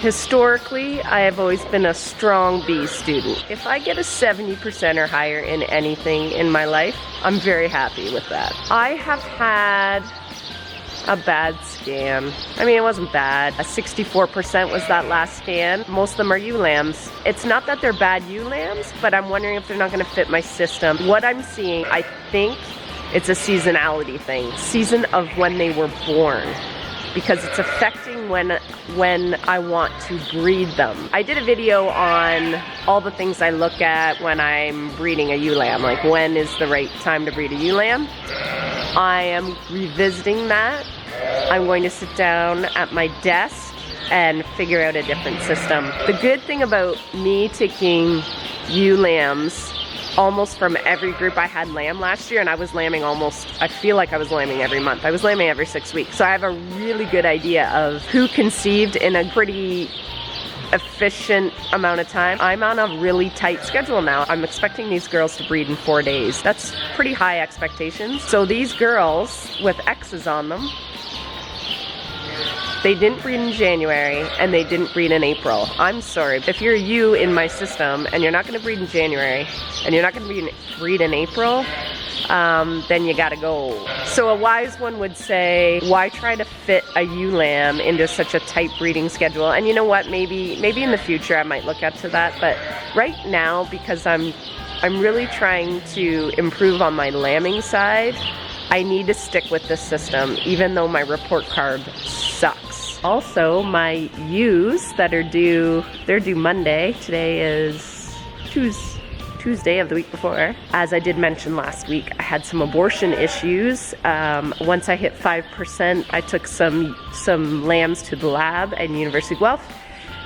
Historically, I have always been a strong B student. If I get a 70% or higher in anything in my life, I'm very happy with that. I have had a bad scan. I mean, it wasn't bad. A 64% was that last scan. Most of them are ewe lambs. It's not that they're bad ewe lambs, but I'm wondering if they're not gonna fit my system. What I'm seeing, I think it's a seasonality thing. Season of when they were born, because it's affecting when I want to breed them. I did a video on all the things I look at when I'm breeding a ewe lamb, like when is the right time to breed a ewe lamb. I am revisiting that. I'm going to sit down at my desk and figure out a different system. The good thing about me taking ewe lambs almost from every group, I had lamb last year and I was lambing I feel like I was lambing every month. I was lambing every 6 weeks. So I have a really good idea of who conceived in a pretty efficient amount of time. I'm on a really tight schedule now. I'm expecting these girls to breed in 4 days. That's pretty high expectations. So these girls with X's on them, they didn't breed in January and they didn't breed in April. I'm sorry, if you're you in my system and you're not gonna breed in January and you're not gonna breed in April, then you gotta go. So a wise one would say, why try to fit a ewe lamb into such a tight breeding schedule? And you know what, maybe in the future I might look into that, but right now, because I'm really trying to improve on my lambing side, I need to stick with this system, even though my report card sucks. Also, my ewes that are due, they're due Monday. Today is Tuesday of the week before. As I did mention last week, I had some abortion issues. Once I hit 5%, I took some lambs to the lab at University of Guelph.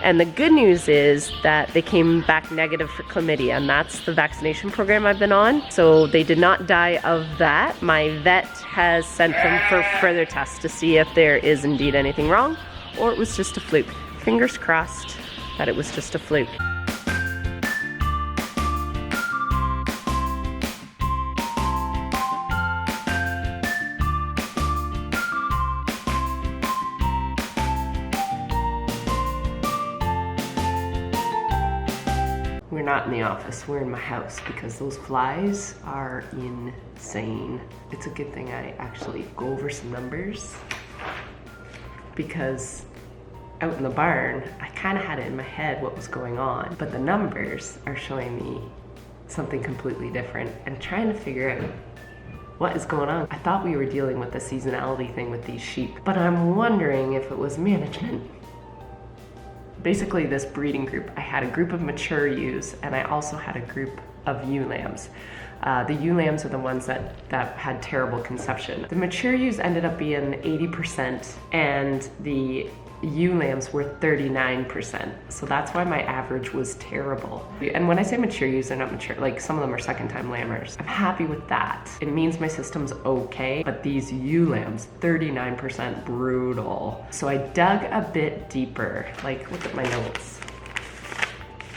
And the good news is that they came back negative for chlamydia, and that's the vaccination program I've been on. So they did not die of that. My vet has sent them for further tests to see if there is indeed anything wrong, or it was just a fluke. Fingers crossed that it was just a fluke. We're not in the office, we're in my house because those flies are insane. It's a good thing I actually go over some numbers, because out in the barn, I kind of had it in my head what was going on, but the numbers are showing me something completely different and trying to figure out what is going on. I thought we were dealing with the seasonality thing with these sheep, but I'm wondering if it was management. Basically, this breeding group, I had a group of mature ewes and I also had a group of ewe lambs. The ewe lambs are the ones that had terrible conception. The mature ewes ended up being 80% and the ewe lambs were 39%. So that's why my average was terrible. And when I say mature ewes, they're not mature, like some of them are second-time lambers. I'm happy with that. It means my system's okay, but these ewe lambs, 39% brutal. So I dug a bit deeper, like look at my notes.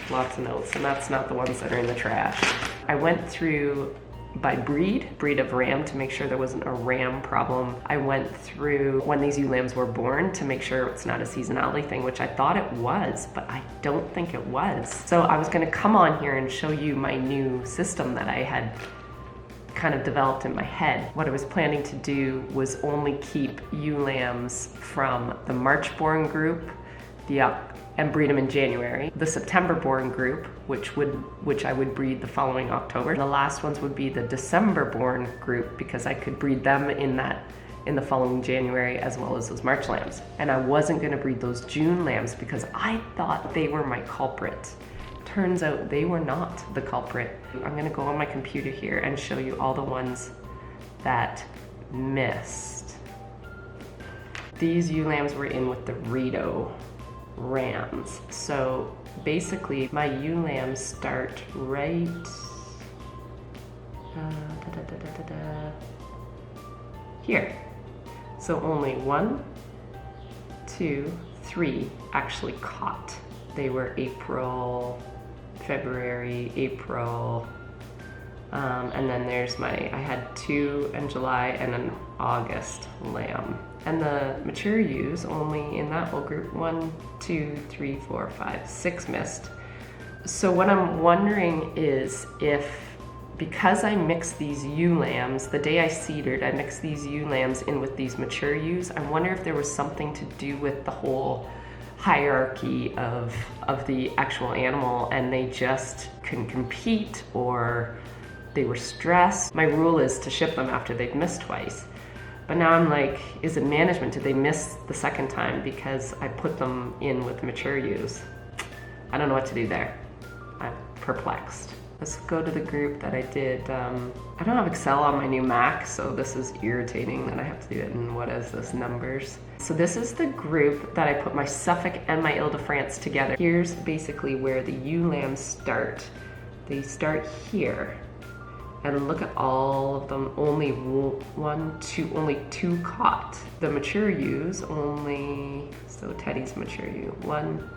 Lots of notes, and that's not the ones that are in the trash. I went through by breed of ram to make sure there wasn't a ram problem. I went through when these ewe lambs were born to make sure it's not a seasonality thing, which I thought it was, but I don't think it was. So I was gonna come on here and show you my new system that I had kind of developed in my head. What I was planning to do was only keep ewe lambs from the March born group, and breed them in January. The September born group, which I would breed the following October. And the last ones would be the December born group, because I could breed them in the following January, as well as those March lambs. And I wasn't gonna breed those June lambs because I thought they were my culprit. Turns out they were not the culprit. I'm gonna go on my computer here and show you all the ones that missed. These ewe lambs were in with the Rito rams. So basically my ewe lambs start right here. So only 1, 2, 3 actually caught. They were April, February, April, And then there's I had 2 in July and an August lamb. And the mature ewes only in that whole group, 1, 2, 3, 4, 5, 6 missed. So what I'm wondering is if, because I mixed these ewe lambs, the day I seedered, I mixed these ewe lambs in with these mature ewes, I wonder if there was something to do with the whole hierarchy of the actual animal and they just couldn't compete or they were stressed. My rule is to ship them after they've missed twice. But now I'm like, is it management? Did they miss the second time because I put them in with mature ewes? I don't know what to do there. I'm perplexed. Let's go to the group that I did. I don't have Excel on my new Mac, so this is irritating that I have to do it in, what is this, numbers? So this is the group that I put my Suffolk and my Ile-de-France together. Here's basically where the ewe lambs start. They start here. And look at all of them, only only 2 caught. The mature ewes only, so Teddy's mature ewe, 1,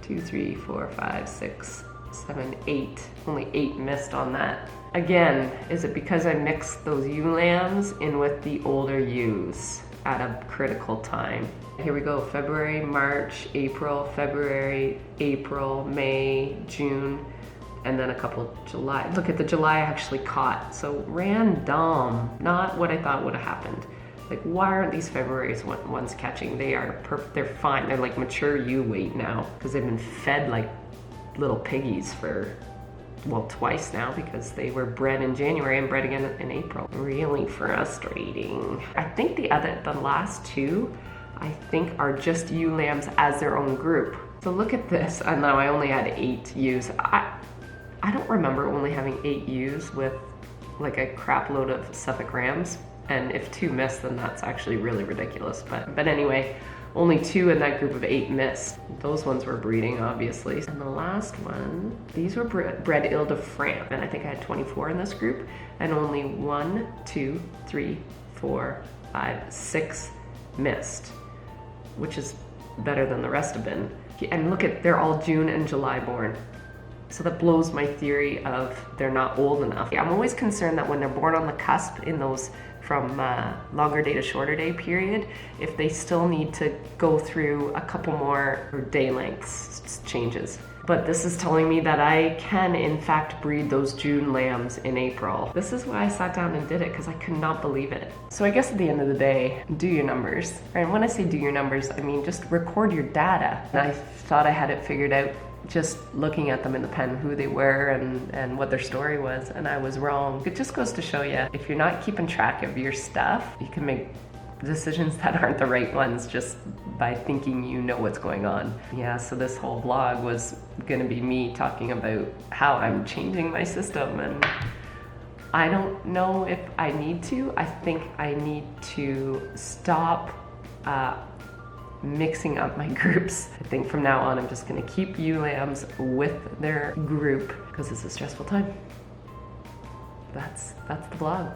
2, 3, 4, 5, 6, 7, 8. Only 8 missed on that. Again, is it because I mixed those ewe lambs in with the older ewes at a critical time? Here we go, February, March, April, February, April, May, June, and then a couple July. Look at the July I actually caught. So random, not what I thought would have happened. Like, why aren't these February's ones catching? They're fine. They're like mature ewe weight now because they've been fed like little piggies for, well, twice now because they were bred in January and bred again in April. Really frustrating. I think the last 2, I think are just ewe lambs as their own group. So look at this, and now I only had 8 ewes. I don't remember only having 8 ewes with like a crap load of Suffolk rams. And if 2 missed, then that's actually really ridiculous. But anyway, only 2 in that group of 8 missed. Those ones were breeding, obviously. And the last one, these were bred Ile-de-France. And I think I had 24 in this group. And only 1, 2, 3, 4, 5, 6 missed, which is better than the rest have been. And look at, they're all June and July born. So that blows my theory of they're not old enough. I'm always concerned that when they're born on the cusp in those from longer day to shorter day period, if they still need to go through a couple more day lengths changes. But this is telling me that I can in fact breed those June lambs in April. This is why I sat down and did it, because I could not believe it. So I guess at the end of the day, do your numbers. And when I say do your numbers, I mean just record your data. And I thought I had it figured out just looking at them in the pen, who they were and what their story was, and I was wrong. It just goes to show you, if you're not keeping track of your stuff, you can make decisions that aren't the right ones just by thinking you know what's going on. Yeah, so this whole vlog was gonna be me talking about how I'm changing my system, and I don't know if I need to. I think I need to stop mixing up my groups. I think from now on I'm just gonna keep ewe lambs with their group because it's a stressful time. That's the vlog.